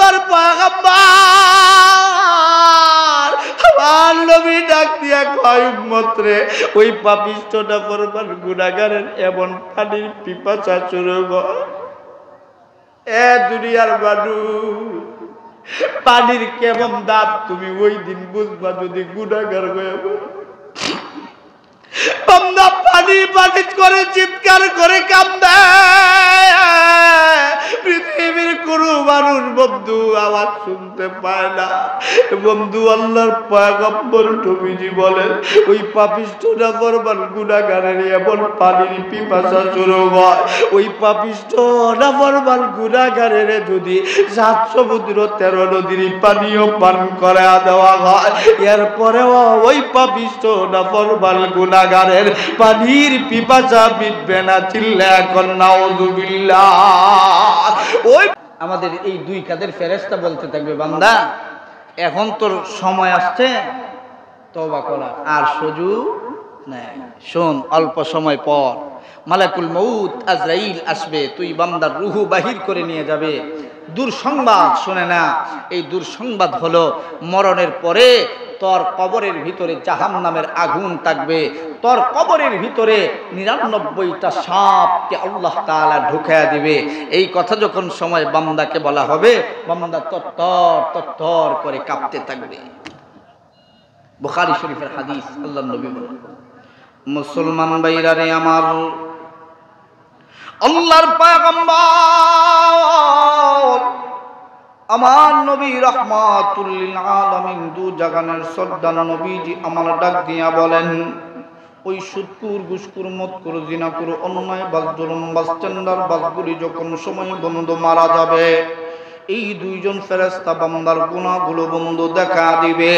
আল্লাহর পয়গম্বর আমার নবী ডাক দিয়া কয় উম্মত রে ওই পাপিষ্ঠটা পরবার গুনাহগারের এমন পানির পিপাসা শুরু হয় এ দুনিয়ার মানুষ পানির কেমন দাম তুমি ওই দিন বুঝবা যদি গুনাহগার হয়ে বান্দা পানি পানি করে চিৎকার করে কান্দে পৃথিবীর কোনো মানুষ বন্ধু আওয়াজ শুনতে পায় না বন্ধু আল্লাহর পয়গম্বর নবীজি বলেন ওই পাপিষ্ঠটা বরবাদ গুনাহগারের এমন পানির পিপাসা শুরু হয় ওই পাপিষ্ঠটা বরবাদ গুনাহগারের যদি 7 সমুদ্র 13 নদীর পানিও পান করে দেওয়া হয় এরপরেও ওই পাপিষ্ঠটা বরবাদ গুনাহগারের পানির পিপাসা মিটবে না চিল্লা এখন নাউযুবিল্লাহ ওই আমাদের এই দুই কাঁধের ফেরেশতা বলতে থাকবে বান্দা এখন তোর সময় আসছে তওবা করা আর সুযোগ নাই শোন অল্প সময় পর মালাকুল মউত আজরাইল আসবে তুই বান্দার রূহ বাহির করে নিয়ে যাবে দুঃসংবাদ শুনে না এই দুঃসংবাদ হলো মরণের পরে তোর কবরের ভিতরে জাহান্নামের আগুন থাকবে তোর কবরের ভিতরে 99টা সাপকে আল্লাহ তাআলা ঢুকায়া দিবে এই কথা যখন সময় বান্দাকে বলা হবে বান্দা তরতর করে কাঁপতে থাকবে বুখারী শরীফের হাদিস আল্লাহর নবী বলেন মুসলমান ভাইরা রে আমার আল্লাহর পয়গম্বর আমার নবী রাহমাতুল লিল আলামিন দু জাগানের সর্দার নবীজি আমার ডাক দিয়া বলেন ওই সুদকুর ঘুষকুর মদকুর জিনাকুর অন্যায় বাস জুলুম বাস টেন্ডার বাসগুলি যখন সময় বন্ধু মারা যাবে এই দুইজন ফেরেশতা বান্দার গুনাহগুলো বন্ধু দেখা দিবে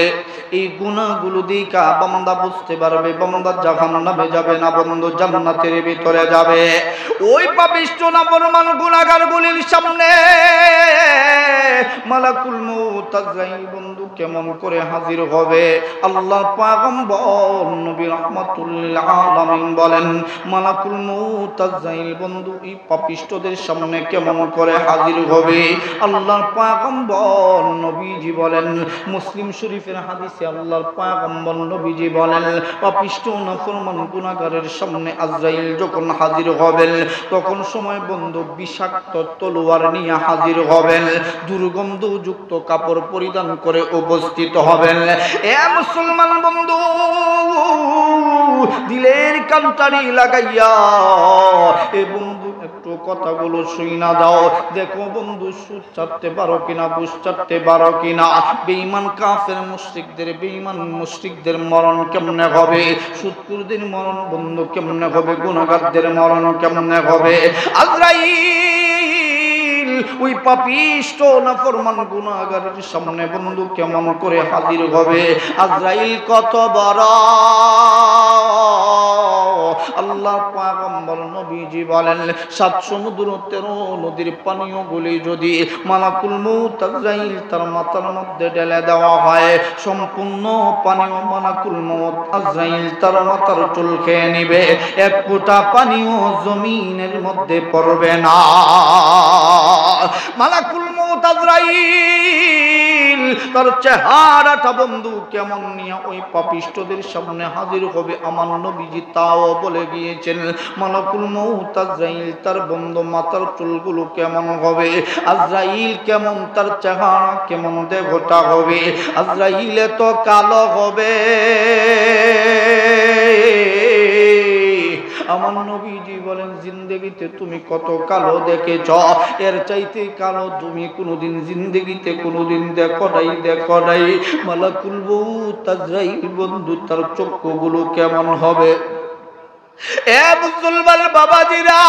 এই গুনাহগুলো দেখা বান্দা বুঝতে পারবে বান্দা জাহান্নামে যাবে না বন্ধু জান্নাতের ভিতরে যাবে ওই পাপিষ্ঠ নাফরমান গুনাহগারগুলির সামনে মালাকুল মউত আজরাইল বন্ধু কেমন করে হাজির হবে আল্লাহর পয়গম্বর নবী রাহমাতুল লিল আলামিন বলেন মালাকুল মউত আজরাইল বন্ধু এই পাপিষ্ঠদের সামনে কেমন করে হাজির হবে আল্লাহর পয়গম্বর নবীজি বলেন মুসলিম শরীফের হাদিসে আল্লাহর পয়গম্বর নবীজি বলেন পাপিষ্ঠ নাফরমান গুনাহগারের সামনে আজরাইল যখন হাজির হবেন তখন সময় বন্ধু বিষাক্ত তলোয়ার নিয়ে হাজির হবেন দুর্গন্ধযুক্ত কাপড় পরিধান করে উপস্থিত হবেন এ মুসলমান বন্ধু দিলের কান্তারি লাগাইয়া এ বন্ধু একটু কথাগুলো শুইনা দাও দেখো বন্ধু সুদ চাটতে পারো কিনা বুঝ চাটতে পারো কিনা বেঈমান কাফের মুশরিকদের বেঈমান মুশরিকদের মরণ কেমনে হবে সুদকুরদের মরণ বন্ধু কেমনে হবে গুনাহগারদের মরণ কেমনে হবে আজরাইল ওই পাপিষ্ঠ নাফরমান গুনাহগারের সামনে বন্ধু কেমন করে হাজির হবে আজরাইল কত বড় আল্লাহর পয়গম্বর নবীজি বলেন 7 সমুদ্র 13 নদীর পানিও গুলি যদি মালাকুল মউত আজরাইল তার মাথার মধ্যে ঢেলে দেওয়া হয় সম্পূর্ণ পানিও মালাকুল মউত আজরাইল তার মাথার চুল খেয়ে নিবে এক ফোঁটা পানিও জমিনের মধ্যে পড়বে না মালাকুল মউত আজরাইল তার চেহারাটা বন্ধু কেমন নিয়ে ওই পাপিষ্ঠদের সামনে হাজির হবে আমার নবীজি তাও বলে গিয়েছেন মালাকুল মউত আজরাইল তার বন্ধু মাথার চুলগুলো কেমন হবে আজরাইল কেমন তার চেহারা কেমন দেহটা হবে আজরাইল তো কালো হবে আমার নবীজি বলেন জিন্দেগিতে তুমি কত কালো দেখেছ এর চাইতে কালো তুমি কোনোদিন জিন্দেগিতে কোনোদিন দেখো নাই মালাকুল মউত আজরাইল বন্ধু তার চক্ষুগুলো কেমন হবে এ মুসলমান বাবাজিরা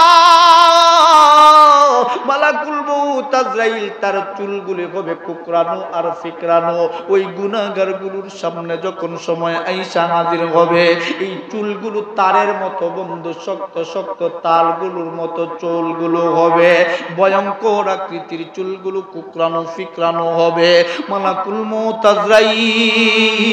মালাকুল মউত আজরাইল তার চুলগুলি হবে কুকরানো আর ফিকরানো ওই গুনাহগারগুলোর সামনে যখন সময় আইসা হাজির হবে এই চুলগুলো তারের মতো বন্ধু শক্ত শক্ত তারগুলোর মতো চুলগুলো হবে ভয়ঙ্কর আকৃতির চুলগুলো কুকরানো ফিকরানো হবে মালাকুল মউত আজরাইল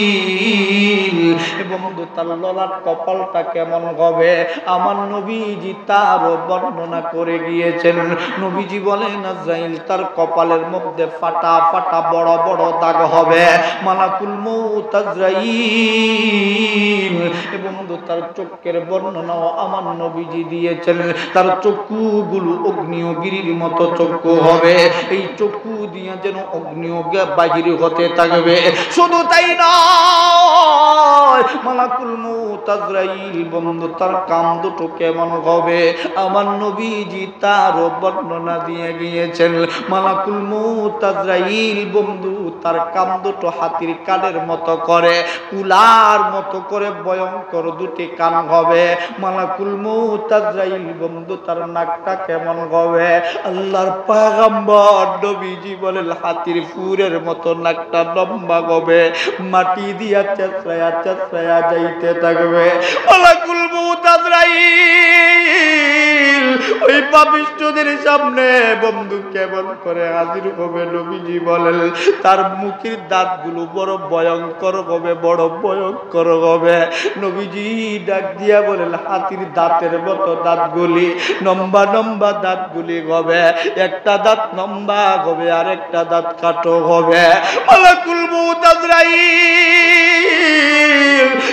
এবং তার ললাট কপালটা কেমন হবে হবে। আমার নবীজি তারও বর্ণনা করে গিয়েছেন। নবীজি বলেন আজরাইল তার কপালের মধ্যে ফাটা ফাটা বড় বড় দাগ হবে। মালাকুল মউত আজরাইল এবং তার চোখের বর্ণনাও আমার নবীজি দিয়েছেন। তার চক্ষুগুলো অগ্নিগিরির মতো চক্ষু হবে। এই চক্ষু দিয়ে যেন অগ্নিকে বাহির হতে থাকবে। শুধু তাই নয়, মালাকুল মউত আজরাইল বন্ধু তার কাম দুটো কেমন হবে আমার নবীজি তারও বর্ণনা দিয়ে গিয়েছেন। মালাকুল মউত আজরাইল বন্ধু তার কাম দুটো হাতির কানের মতো করে, কুলার মতো করে ভয়ঙ্কর দুটি কান হবে। মালাকুল মউত আজরাইল বন্ধু তার নাকটা কেমন হবে? আল্লাহর পয়গম্বর নবীজি বলেন হাতির ফুরের মতো নাকটা লম্বা হবে, মাটি দিয়া চেঁচড়ায়া চেঁচড়ায়া যাইতে থাকবে। মালাকুল মউত আজরাইল ওই পাপিষ্ঠদের সামনে বন্ধু কেমন করে হাজির হবে নবীজি বলেন তার মুখের দাঁতগুলো বড় ভয়ঙ্কর হবে, বড় ভয়ঙ্কর হবে। নবীজি ডাক দিয়া বলেন হাতির দাঁতের মতো দাঁতগুলি, লম্বা লম্বা দাঁতগুলি হবে। একটা দাঁত লম্বা হবে আর একটা দাঁত কাটো হবে। মালাকুল মউত আজরাইল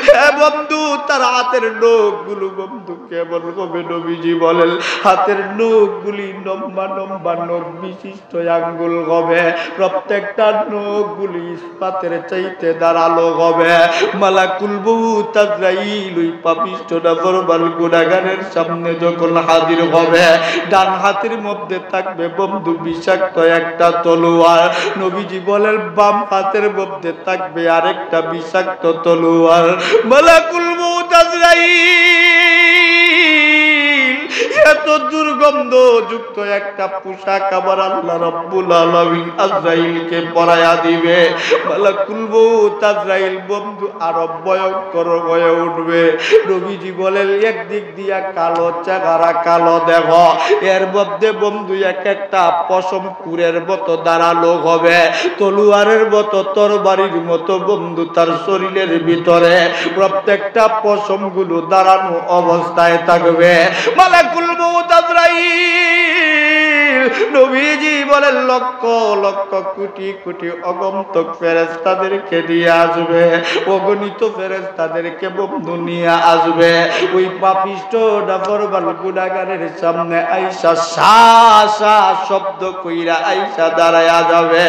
হে বন্ধু তার হাতের নখগুলো বন্ধু কেমন হবে নবীজি বলেন হাতের নখগুলি লম্বা লম্বা নখ বিশিষ্ট আঙ্গুল হবে। প্রত্যেকটা নখগুলি ইস্পাতের চাইতে ধারালো হবে। মালাকুল মউত আজরাইল ওই পাপিষ্ঠটা বরবাল গুনাহগারের সামনে যখন হাজির হবে, ডান হাতের মধ্যে থাকবে বন্ধু বিষাক্ত একটা তলোয়ার। নবীজি বলেন বাম হাতের মধ্যে থাকবে আরেকটা বিষাক্ত তলোয়ার। মালাকুল মউত আজরাইল এত দুর্গন্ধ যুক্ত একটা পোশাক আবার আল্লাহ রাব্বুল আলামিন আজরাইলকে পরায়া দিবে। মালাকুল মউত আজরাইল বন্ধু আরো ভয়ঙ্কর হয়ে উঠবে। নবীজি বলেন একদিক দিয়া কালো চেহারা কালো দেহ, এর মধ্যে বন্ধু এক একটা পশম কুরের মতো দাঁড়ালো হবে, তলোয়ারের মতো তরবারির মতো বন্ধু তার শরীরের ভিতরে প্রত্যেকটা পশম গুলো দাঁড়ানো অবস্থায় থাকবে। মালাকুল মউত আজরাইল নবীজি বলেন লক্ষ লক্ষ কোটি কোটি অগণিত ফেরেশতাদেরকে নিয়ে আসবে, অগণিত ফেরেশতাদেরকে বন্ধু নিয়ে আসবে। ওই পাপিষ্ঠ নাফরমান গুনাহগারের সামনে আয়েশা সা সা শব্দ কইরা আয়েশা দাঁড়ায়া যাবে,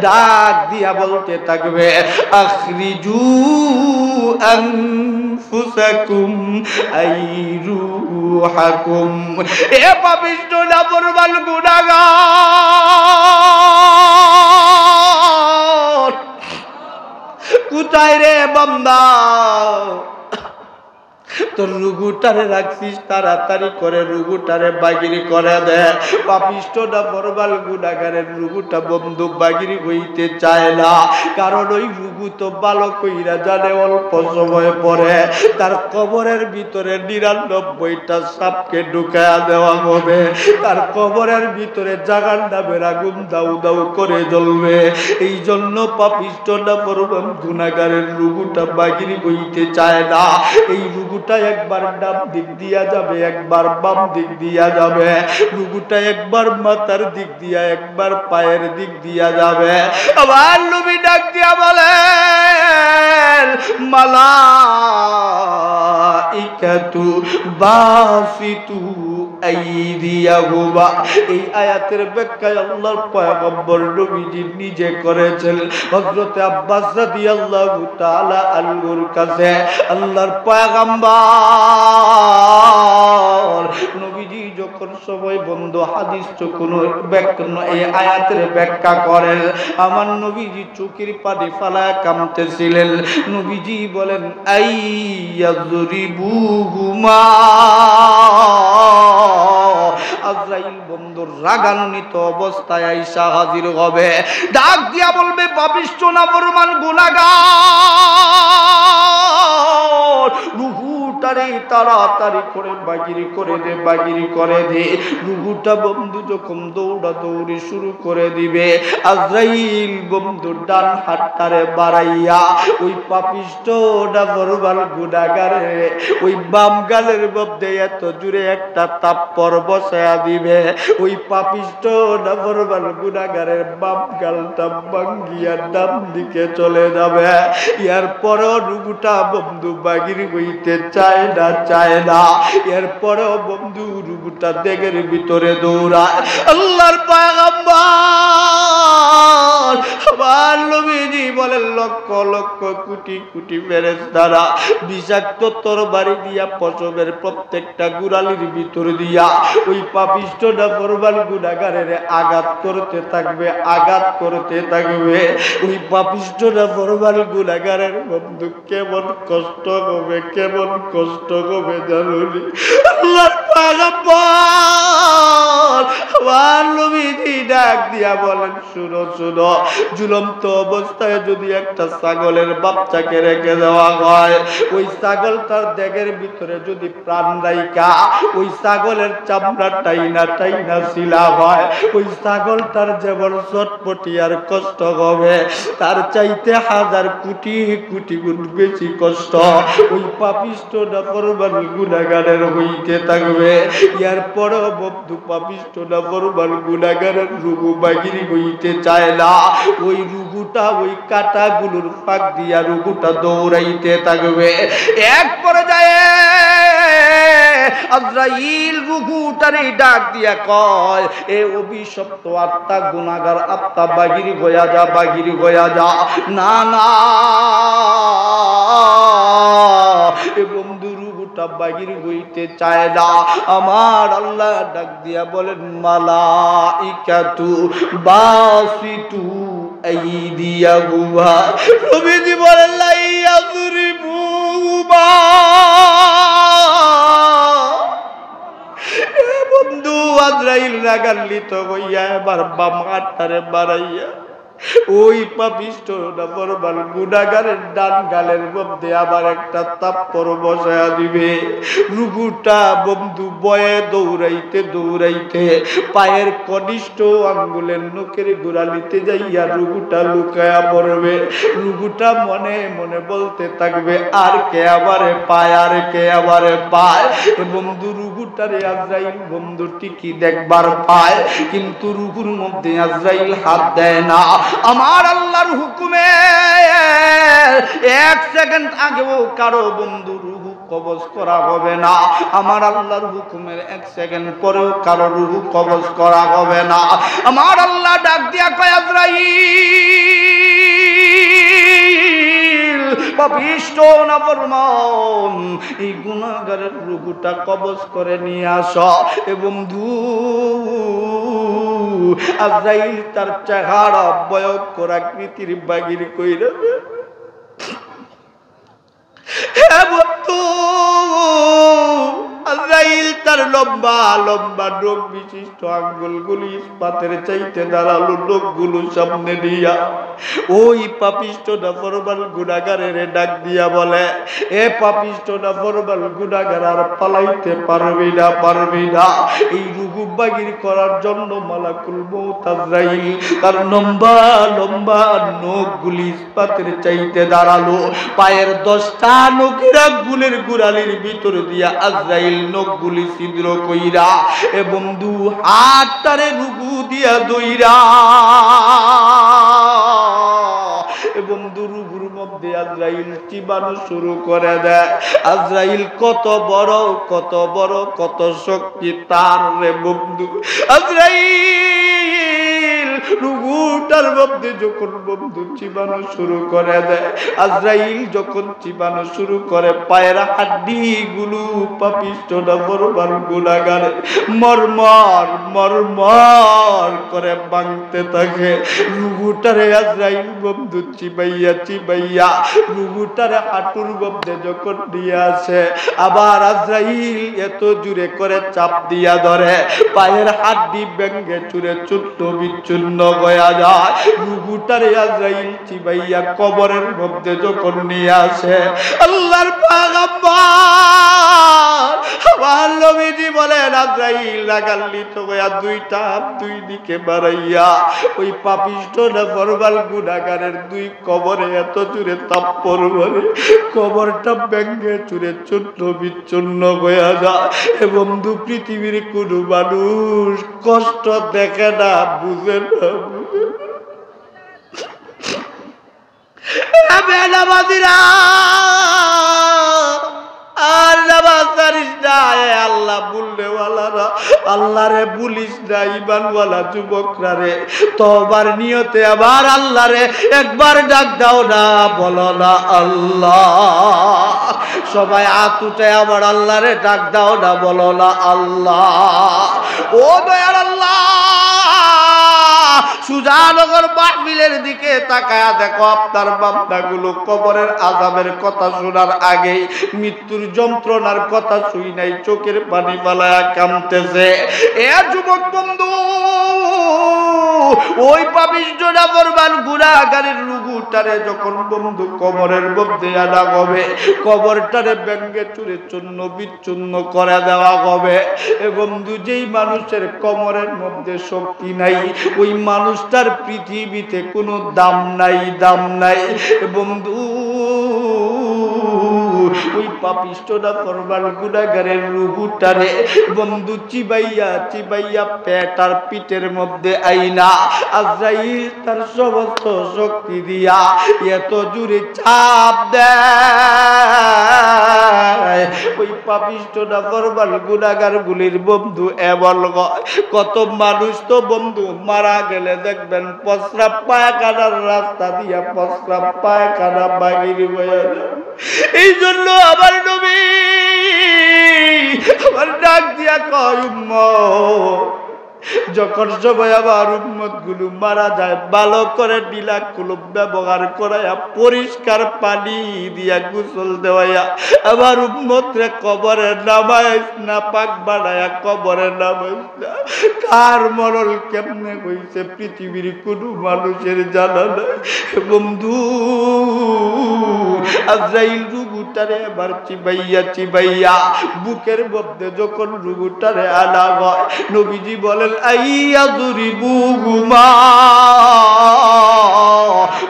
ডাক দিয়া বলতে থাকবে আখরিজু আনফুসাকুম আইরুহাকুম। এ পাপিষ্ঠ নাফরমান গুনাহগার কোথায় রে বান্দা? তোর রুগুটারে রাখছিস, তাড়াতাড়ি করে রুগুটারে বাগিরি করে দে। পাপিষ্ঠটা বরবাল গুনাহগারের রুগুটা বন্ধু বাগিরি হইতে চায় না, কারণ ওই রুগু তো ভালো কইরা জানে অল্প সময় পরে তার কবরের ভিতরে ৯৯টা সাপকে ঢুকায়া দেওয়া হবে। তার কবরের ভিতরে জাহান্নামের আগুন দাউ দাউ করে জ্বলবে। এই জন্য পাপিষ্ঠটা বরবাল গুনাহগারের রুগুটা বাগিরি হইতে চায় না। এই রুগুটা একবার ডান দিক দিয়া যাবে, একবার বাম দিক দিয়া যাবে। রুগুটা একবার মাথার দিক দিয়া, একবার পায়ের দিক দিয়া যাবে। আবার নবী ডাক দিয়া বলেন মালাইকাতু বাসিতু আইদিয়াহুমা। এই আয়াতের ব্যাখ্যা আল্লাহর পয়গম্বর নবীজি নিজে করেছেন। হযরত আব্বাস রাদিয়াল্লাহু তাআলা আনহুর কাছে আল্লাহর পয়গম্বর নবীজি যখন সবাই বন্ধু হাদিস কোন ব্যাখ্যা এই আয়াতের ব্যাখ্যা করেন, আমার নবীজি চোখের পানি ফালায়া কাঁদতেছিলেন। নবীজি বলেন আইয়াযরিবুহুমা। আজরাইল বন্ধুর রাগান্বিত অবস্থায় আয়েশা হাজির হবে, ডাক দিয়া বলবে পাপিষ্ঠ নাফরমান গুনাহগার রুহু রুহুটারে তাড়াতাড়ি করে বাগিরি করে দে, বাগিরি করে দে। রুহুটা বন্ধু যখন দৌড়াদৌড়ি শুরু করে দিবে, আজরাইল বন্ধু ডান হাতটারে বাড়াইয়া ওই পাপিষ্ঠটা বরবাল গুনাহগারে ওই বাম গালের মধ্যে এত জুড়ে একটা তাপ্পর বসায়া দিবে, ওই পাপিষ্ঠটা বরবাল গুনাহগারের বাম গালটা ভাঙ্গিয়া ডান দিকে চলে যাবে। এরপরও রুহুটা বন্ধু বাগিরি হইতে চায় না, চায় না। এরপরও বন্ধু রুহুটা দেগের ভিতরে দৌড়ায়। আল্লাহর পয়গম্বর আমার নবীজি বলেন, লক্ষ লক্ষ কোটি কোটি ফেরেশতারা বিষাক্ত তরবারি দিয়া পশমের প্রত্যেকটা গুড়ালির ভিতর দিয়া ওই পাপিষ্ঠটা বরবাল গুনাহগারের আঘাত করতে থাকবে, আঘাত করতে থাকবে। ওই পাপিষ্ঠটা বরবাল গুনাহগারের বন্ধু কেমন কষ্ট হবে, কেমন কষ্ট হবে জানুনি। আল্লাহর পয়গম্বর আমার নবীজি ডাক দিয়া বলেন, শুনো শুনো, ঝুলন্ত অবস্থায় যদি একটা ছাগলের বাচ্চাকে রেখে দেওয়া হয়, ওই ছাগলটার দেগের ভিতরে যদি প্রাণ রাইখা ওই ছাগলের চামড়া টাইনা টাইনা শিলা হয়, ওই ছাগলটার যেমন চটপটি আর কষ্ট হবে, তার চাইতে হাজার কোটি কোটি গুণ বেশি কষ্ট ওই পাপিষ্ঠটা বরবাল গুনাহগারের হইতে থাকবে। এরপরও বন্ধু পাপিষ্ঠটা বরবাল গুনাহগারের রুহু বাগিরি হইতে চায় না। ওই রুহুটা ওই কাঁটাগুলোর ফাঁক দিয়া রুহুটা দৌড়াইতে থাকবে। এক পর্যায়ে আজরাইল রুহুটারে ডাক দিয়া কয়, এ অভিশপ্ত আত্মা, গুনাহগার আত্মা, বাগিরি হইয়া যা, বাগিরি হইয়া যা। না না, এ বন্ধু রুহুটা বাগিরি হইতে চায় না। আমার আল্লাহ ডাক দিয়া বলেন, মালাইকাতু বাসিতু আইদিয়াহুমা। নবীজি বলেন, লা ইয়াযরিবুমা। এ বন্ধু আজরাইল রাগান্বিত হইয়া এবার বাম হাতটারে বাড়াইয়া ওই পাপিষ্ঠটা বরবাল গুনাহগারের ডান গালের মধ্যে আবার একটা তাপ্পড় বসায়া দিবে। রুহুটা বন্ধু বয়ে দৌড়াইতে দৌড়াইতে পায়ের কনিষ্ঠ আঙ্গুলের নখের গোড়ালিতে যাইয়া রুহুটা লুকায়া পড়বে। রুহুটা মনে মনে বলতে থাকবে, আর কে আবারে পায়, আর কে আবারে পায়। বন্ধু রুহুটারে আজরাইল বন্ধু ঠিকই দেখবার পায়, কিন্তু রুহুর মধ্যে আজরাইল হাত দেয় না। আমার আল্লাহর হুকুমে এক সেকেন্ড আগেও কারো বন্ধু রুহু কবজ করা হবে না। আমার আল্লাহর হুকুমের এক সেকেন্ড পরেও কারো রুহু কবজ করা হবে না। আমার আল্লাহ ডাক দিয়া কয়, আজরাইল পাপিষ্ঠ নাফরমান, এই গুনাহগারের রুহুটা কবজ করে নিয়ে আসো। এ বন্ধু আজরাইল তার চেহারা ভয়ঙ্কর আকৃতির বাগির কইরা, হে বন্ধু আজরাইল তার লম্বা লম্বা নখ বিশিষ্ট আঙ্গুলগুলি ইস্পাতের চাইতে দাঁড়ালো নখগুলো সামনে দিয়া ওই পাপিষ্ঠটা বরবাল গুনাহগারের ডাক দিয়া বলে, এ পাপিষ্ঠটা বরবাল গুনাহগার, আর পালাইতে পারবি না, পারবি না। এই রুহু বাগির করার জন্য মালাকুল মউত আজরাইল তার লম্বা লম্বা নখগুলি ইস্পাতের চাইতে দাঁড়ালো। পায়ের 10টা নখের আঙ্গুলের গোড়ালির ভিতর দিয়া আজরাইল নখগুলি ছিদ্র কইরা এ বন্ধু হাতটারে রুহু দিয়া দইরা এ বন্ধু রুহুর মধ্যে আজরাইল চিবানো শুরু করে দেয়। আজরাইল কত বড়, কত বড়, কত শক্তি তার রে বন্ধু। আজরাইল রুহুটার মধ্যে যখন বন্ধু চিবানো শুরু করে দেয়, আজরাইল যখন চিবানো শুরু করে, পায়ের হাড্ডি গুলো পাপিষ্ঠটা বরবাল গুনাহগার মরমর মরমর করে ভাঙতে থাকে। রুহুটারে আজরাইল বন্ধু চিবাইয়া চিবাইয়া রুহুটারে হাঁটুর মধ্যে যখন দিয়ে আসে, আবার আজরাইল এত জোরে করে চাপ দিয়া ধরে, পায়ের হাড্ডি ভেঙে চুরে চূর্ণ বিচ্ছিন্ন হয়ে যায়। রূহটারে আজরাইল চিবাইয়া কবরের মধ্যে যখন নিয়ে আসে, আল্লাহর পয়গম্বর আমার নবীজি বলেন আজরাইল রাগান্বিত হইয়া দুইটা হাত দুই দিকে বাড়াইয়া ওই পাপিষ্ঠ নাফরমান গুনাহগারের দুই কবরে এত জোরে থাপ্পড় মারে, কবরটা ভেঙে চুরে চূর্ণ বিচ্ছিন্ন হয়ে যায়। বন্ধু, পৃথিবীর কোন মানুষ কষ্ট দেখে না, বুঝে না, বেনামাজিরা আর নামাজ জানিস না, আল্লাহ বললেওয়ালারা আল্লাহরে বলিস না, ইমানওয়ালা যুবকরা রে তওবার নিয়তে আবার আল্লাহরে একবার ডাক দাও না, বলো না আল্লাহ। সবাই হাত উঠে আবার আল্লাহরে ডাক দাও না, বলো না আল্লাহ। ও দয়ার আল্লাহ, সুজানগর মাহফিলের দিকে তাকায়া দেখো, আপনার বান্দাগুলো কবরের আযাবের কথা শোনার আগেই মৃত্যুর যন্ত্রণার কথা শুই নাই, চোখের পানি ফালায়া কাঁদতেছে। এ যুবক বন্ধু, ওই পাপিষ্ঠ নাফরমান গুনাহগারের রূহটারে যখন বন্ধু কবরের মধ্যে আনা হবে, কবরটারে ভেঙে চুরে চূর্ণ বিচ্ছিন্ন করে দেওয়া হবে। এ বন্ধু, যেই মানুষের কবরের মধ্যে শক্তি নাই, ওই মানুষটার পৃথিবীতে কোনো দাম নাই, দাম নাই। বন্ধু, ওই পাপিষ্ঠ নাফরমান গুনাহগারের রূহটারে বন্ধু চিবাইয়া চিবাইয়া পেট আর পিঠের মধ্যে আইনা আজরাইল তার সমস্ত শক্তি দিয়া এত জোরে চাপ দেয়, ওই পাপিষ্ঠ নাফরমান গুনাহগার গুলির বন্ধু এমন কত মানুষ তো বন্ধু মারা গেলে দেখবেন প্রস্রাব পায়খানার রাস্তা দিয়া প্রস্রাব পায়খানা বাহির হয়ে যায়। এই জন্য আমার নবী আমার ডাক দিয়া কয়, উম্মত, যখন সবাই আবার উম্মত গুলো মারা যায় ভালো করে ডিলা কুলুপ ব্যবহার করাইয়া পরিষ্কার পানি দিয়া গোসল দেওয়াইয়া আবার উম্মত রে কবরে নামাইস না, পাক বানায়া কবরে নামাইস না। কার মরল কেমনে হইছে পৃথিবীর কোনো মানুষের জানা নাই। বন্ধু, আজরাইল রূহটারে এবার চিবাইয়া চিবাইয়া বুকের মধ্যে যখন রূহটারে আনা হয়, নবীজি বলেন আইয়া দুরিবুহুমা,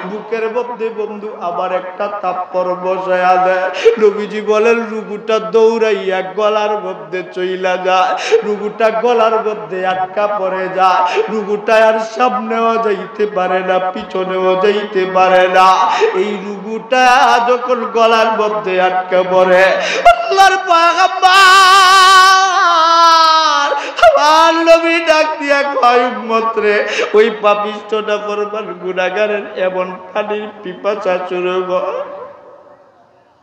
বুকের মধ্যে বন্ধু আবার একটা থাপ্পড় বসায়া দেয়। নবীজি বলেন রূহটা দৌড়াইয়া গলার মধ্যে চইলা যায়, রূহটা গলার মধ্যে আটকা পড়ে যায়, রূহটা আর সামনেও যাইতে পারে না, পিছনেও যাইতে পারে না। এই রূহটা যখন গলার মধ্যে আটকা পড়ে, আল্লাহর পয়গম্বর আমার নবী ডাক দিয়া কয়, উম্মত রে, ওই পাপিষ্ঠ নাফরমান গুনাহগারের এমন পানির পিপাসা শুরু হয়।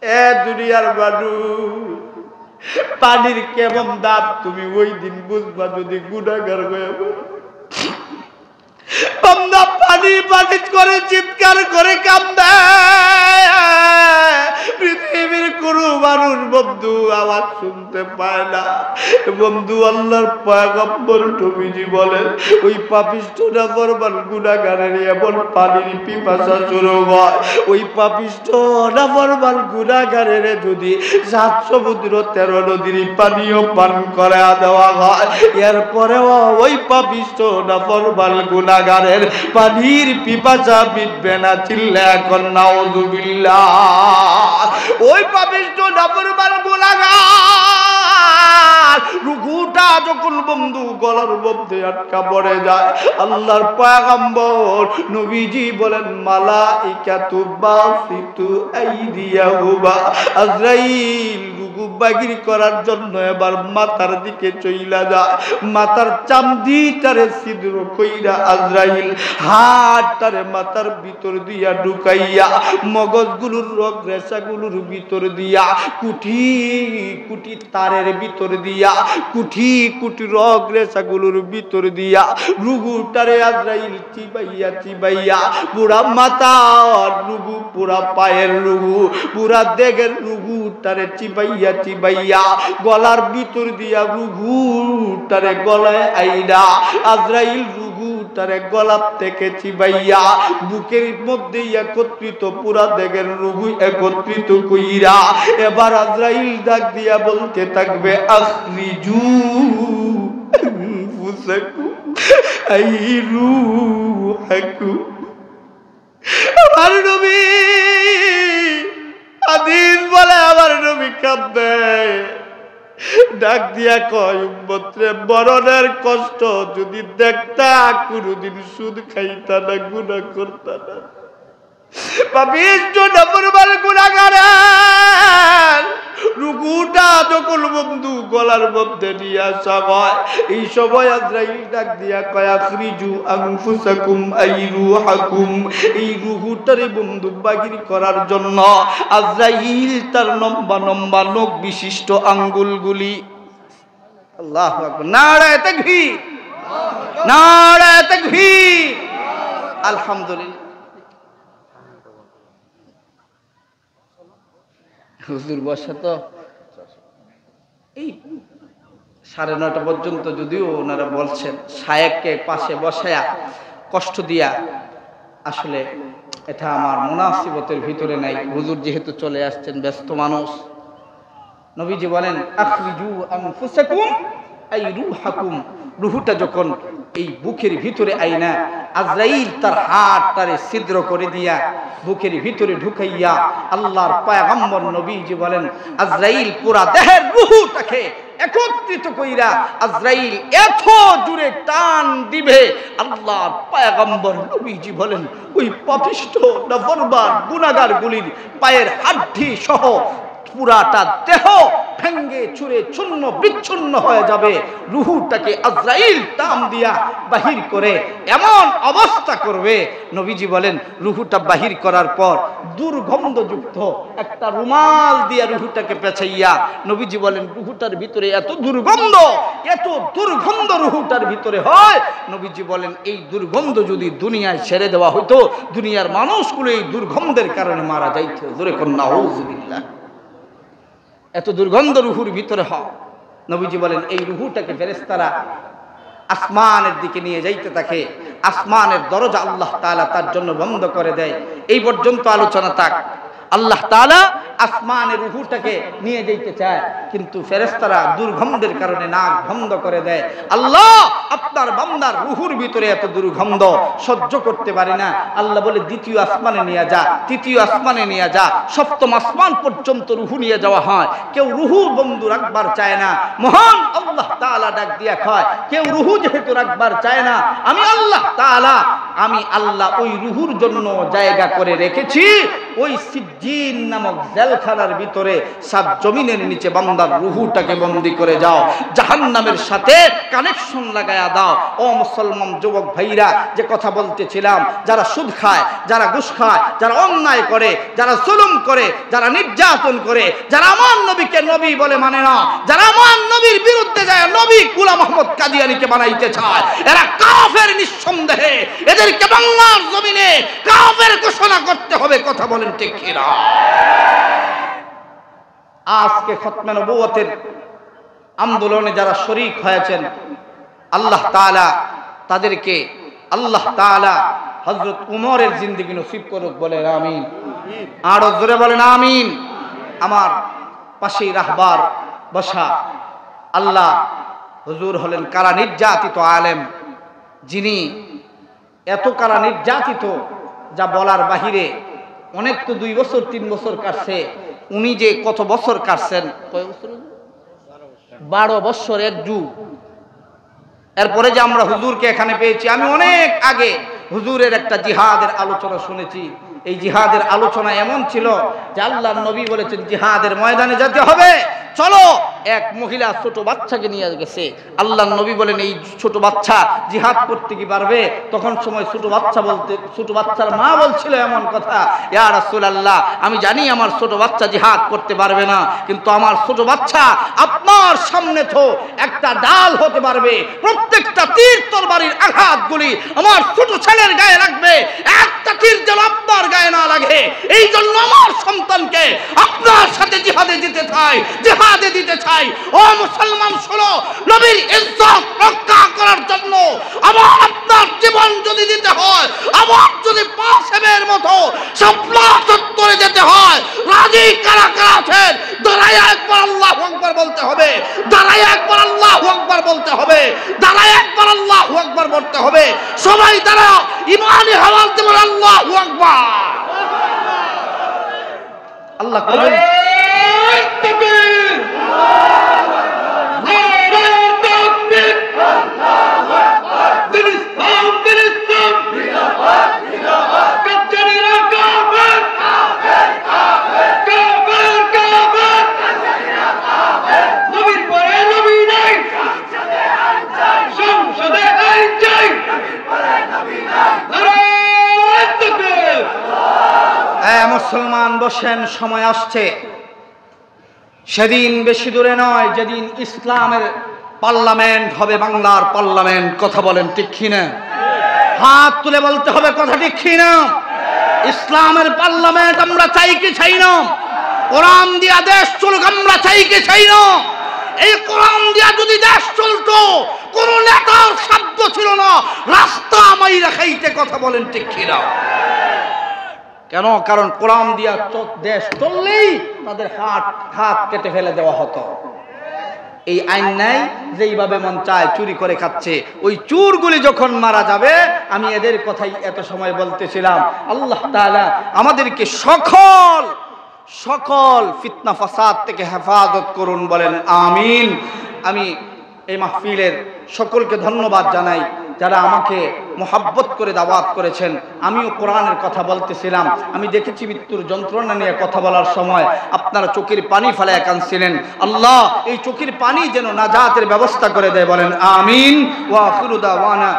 এ দুনিয়ার মানুষ, পানির কেমন দাম তুমি ওই দিন বুঝবা যদি গুনাহগার হয়ে বান্দা পানি পানি করে চিৎকার করে কান্দে। পৃথিবীর কোনো মানুষ বন্ধু আওয়াজ শুনতে পায় না। বন্ধু, আল্লাহর পয়গম্বর নবীজি বলেন ওই পাপিষ্ঠ নাফরমান গুনাহগারের এমন পানির পিপাসা শুরু হয়, ওই পাপিষ্ঠ নাফরমান গুনাহগারের যদি 7 সমুদ্র 13 নদীর পানিও পান করে দেওয়া হয়, এরপরেও ওই পাপিষ্ঠ নাফরমান গুনাহগারের পানির পিপাসা মিটবে না। চিল্লা এখন নাউযুবিল্লাহ। ওই পাপিষ্ঠ নাফরমান গুনাহগার রূহটা যখন বন্ধু গলার মধ্যে আটকা পড়ে যায়, আল্লাহর পয়গম্বর নবীজি বলেন মালাইকাতু বাসিতু আইদিয়াহুমা, আজরাইল রূহ বাহির করার জন্য এবার মাথার দিকে চইলা যায়, মাথার চামড়িটারে ছিদ্র কইরা আজরাইল হাতটারে মাথার ভিতর দিয়া ঢুকাইয়া মগজগুলোর রগ রেশাগুলোর ভিতর দিয়া কুটি কুটি তারের ভিতর দিয়া কুটি কুটি রগ রেশাগুলোর ভিতর দিয়া রূহটারে আজরাইল চিবাইয়া চিবাইয়া পুরা মাথার রূহ, পুরা পায়ের রূহ, পুরা দেহের রূহটারে চিবাইয়া চিবাইয়া গলার ভিতর দিয়া রুহুটারে গলায় আইনা আজরাইল রুহুটারে গলার থেকে চিবাইয়া বুকের মধ্যে একত্রিত পুরা দেগের রুহু একত্রিত কইরা এবার আজরাইল ডাক দিয়া বলতে থাকবে আখরিজু আনফুসাকুম আই রুহাকুম। আমার নবী হাদিস বলে আমার নবী কাঁদবে, ডাক দিয়া কয় উম্মতরে মরণের কষ্ট যদি দেখতা কোনদিন সুদ খাইতা না, গুনাহ করতা না। পাপিষ্ঠ নাফরমান গুনাহগার রুকুটা যখন বন্ধু গলার মধ্যে নিয়ে আসা হয়, এই সময় আজরাইল ডাক দিয়া কয় আখরিজু আনফুসাকুম আই রুহাকুম। এই রুহুটারে বন্ধু বাহির করার জন্য আজরাইল তার লম্বা লম্বা নখ বিশিষ্ট আঙ্গুলগুলি, আল্লাহু আকবার, নারায়ে তাকবীর, নারায়ে তাকবীর, আলহামদুলিল্লাহ। হুজুর বসা তো এই 9:30 পর্যন্ত, যদিও ওনারা বলছেন শায়েককে পাশে বসায়া কষ্ট দিয়া, আসলে এটা আমার মুনাসিবতের ভিতরে নাই। হুজুর যেহেতু চলে আসছেন, ব্যস্ত মানুষ। নবীজি বলেন আখরিজু আনফুসাকুম আই রুহাকুম। রুহুটা যখন এই বুকের ভিতরে আইনা আজরাইল তার হাতটারে ছিদ্র করে দিয়া বুকের ভিতরে ঢুকাইয়া আল্লাহর পয়গম্বর নবীজি বলেন আজরাইল পুরা দেহের রুহুটাকে একত্রিত কইরা আজরাইল এত জোরে টান দিবে, আল্লাহর পয়গম্বর নবীজি বলেন ওই পাপিষ্ঠ নাফরমান গুনাহগারগুলির পায়ের হাড্ডি সহ পুরাটা দেহ ভেঙ্গে চুরে চূর্ণ বিচ্ছিন্ন হয়ে যাবে। রুহুটাকে আজরাইল টান দিয়া বাহির করে এমন অবস্থা করবে, নবীজি বলেন রুহুটা বাহির করার পর দুর্গন্ধযুক্ত একটা রুমাল দিয়া রুহুটাকে পেঁচাইয়া, নবীজি বলেন রুহুটার ভিতরে এত দুর্গন্ধ রুহুটার ভিতরে হয়, নবীজি বলেন এই দুর্গন্ধ যদি দুনিয়ায় ছেড়ে দেওয়া হতো, দুনিয়ার মানুষগুলো এই দুর্গন্ধের কারণে মারা যাইত। জোরে কোন নাউযুবিল্লাহ। এত দুর্গন্ধ রুহুর ভিতরে হয়। নবীজি বলেন এই রুহুটাকে ফেরেশতারা আসমানের দিকে নিয়ে যাইতে থাকে, আসমানের দরজা আল্লাহ তাআলা তার জন্য বন্ধ করে দেয়। এই পর্যন্ত আলোচনা থাক। আল্লাহ তাআলা আসমানের রুহুটাকে নিয়ে যাইতে চায়, কিন্তু ফেরেশতারা দুর্গন্ধের কারণে নাক বন্ধ করে দেয়। আল্লাহ আপনার বান্দার রুহুর ভিতরে এত দুর্গন্ধ সহ্য করতে পারে না। আল্লাহ বলে দ্বিতীয় আসমানে নিয়ে যা, তৃতীয় আসমানে নিয়ে যা, সপ্তম আসমান পর্যন্ত রুহু নিয়ে যাওয়া হয়। কেউ রুহু বন্ধু রাখবার চায় না। মহান আল্লাহ তাআলা ডাক দিয়া কয় কেউ রুহু যেহেতু রাখবার চায় না, আমি আল্লাহ তাআলা, আমি আল্লাহ ওই রুহুর জন্য জায়গা করে রেখেছি ওই সিজ্জিন নামক জেলখানার ভিতরে। সাত জমিনের নিচে বান্দার রুহুটাকে বন্দী করে যাও, জাহান্নামের সাথে কানেকশন লাগায়া দাও। ও মুসলমান যুবক ভাইরা, যে কথা বলতেছিলাম, যারা সুদ খায়, যারা ঘুষ খায়, যারা অন্যায় করে, যারা জুলুম করে, যারা নির্যাতন করে, যারা আমার নবীকে নবী বলে মানে না, যারা আমার নবীর বিরুদ্ধে যায় নবী গোলাম আহমদ কাদিয়ানীকে বানাইতে চায়, এরা কাফের নিঃসন্দেহে। এদেরকে বাংলার জমিনে কাফের ঘোষণা করতে হবে। কথা বলেন ঠিক কিনা? আজকে খতমে নবুয়তের আন্দোলনে যারা শরীক হয়েছেন, আল্লাহ তাআলা তাদেরকে, আল্লাহ তাআলা হযরত উমরের জিন্দেগি নসিব করুক। বলেন আমিন। আরো জোরে বলেন আমিন। আমার পাশেই রাহবার বসা আল্লাহ হুজুর হলেন কারা নির্যাতিত আলেম, যিনি এত কারা নির্যাতিত যা বলার বাহিরে। অনেক তো 2 বছর 3 বছর কাটছে, উনি যে কত বছর কাটছেন, 12 বছর 1 যুগ। এরপরে যে আমরা হুজুরকে এখানে পেয়েছি, আমি অনেক আগে হুজুরের একটা জিহাদের আলোচনা শুনেছি। এই জিহাদের আলোচনা এমন ছিল যে আল্লাহর নবী বলেছেন জিহাদের ময়দানে যেতে হবে, চলো। এক মহিলা ছোট বাচ্চাকে নিয়ে গেছে, আল্লাহর নবী বলেন এই ছোট বাচ্চা জিহাদ করতে কি পারবে? তখন সময় ছোট বাচ্চার মা বলছিল এমন কথা, ইয়া রাসূলুল্লাহ, আমি জানি আমার ছোট বাচ্চা জিহাদ করতে পারবে না, কিন্তু আমার ছোট বাচ্চা আপনার সামনে তো একটা ডাল হতে পারবে। প্রত্যেকটা তীর তরবারির আঘাতগুলি আমার ছোট ছেলের গায়ে লাগবে, একটা তীর যেন আপনার গায়ে না লাগে। এই জন্য আমার সন্তানকে আপনি আপনার সাথে জিহাদে দিতে চাই। ও মুসলমান শোনো, নবীর ইজ্জত রক্ষা করার জন্য আমার আপনার জীবন যদি দিতে হয়, আমার যদি পাশের মতো শাপলা চত্বরে যেতে হয়, রাজি কারা কারা আছেন? দাঁড়ায় একবার আল্লাহু আকবার বলতে হবে, দাঁড়ায় একবার আল্লাহু আকবার বলতে হবে, দাঁড়ায় একবার আল্লাহু আকবার বলতে হবে। সবাই দাঁড়াও, ইমানি হাওয়াল দেব আল্লাহু আকবার। আল্লাহ কবুল। মুসলমান বসেন, সময় আসছে, সেদিন বেশি দূরে নয় যেদিন ইসলামের পার্লামেন্ট হবে, বাংলার পার্লামেন্ট। কথা বলেন ঠিক কিনা? হাত তুলে বলতে হবে কথা ঠিক কিনা? ইসলামের পার্লামেন্ট আমরা চাই কি চাই না? কোরআন দিয়া দেশ চলুক আমরা চাই কি চাই না? এই কোরআন দিয়া যদি দেশ চলতো, কোন নেতার শব্দ ছিল না রাস্তা মাইরা খাইতে। কথা বলেন ঠিক কিনা? কেন? কারণ কোরআন দিয়া দেশ চললেই তাদের হাত কেটে ফেলে দেওয়া হতো। এই আইন নাই যে এইভাবে মন চায় চুরি করে খাচ্ছে। ওই চোরগুলি যখন মারা যাবে, আমি এদের কথাই এত সময় বলতেছিলাম, আল্লাহ তাআলা আমাদেরকে সকল ফিতনা ফাসাদ থেকে হেফাজত করুন, বলেন আমিন। আমি এই মাহফিলের সকলকে ধন্যবাদ জানাই যারা আমাকে মোহাব্বত করে দাওয়াত করেছেন। আমিও কোরআনের কথা বলতেছিলাম। আমি দেখেছি মৃত্যুর যন্ত্রণা নিয়ে কথা বলার সময় আপনারা চোখের পানি ফেলায় কাঁদছিলেন। আল্লাহ এই চোখের পানি যেন নাজাতের ব্যবস্থা করে দেয়, বলেন আমিন। ওয়া আখিরু দাওয়ানা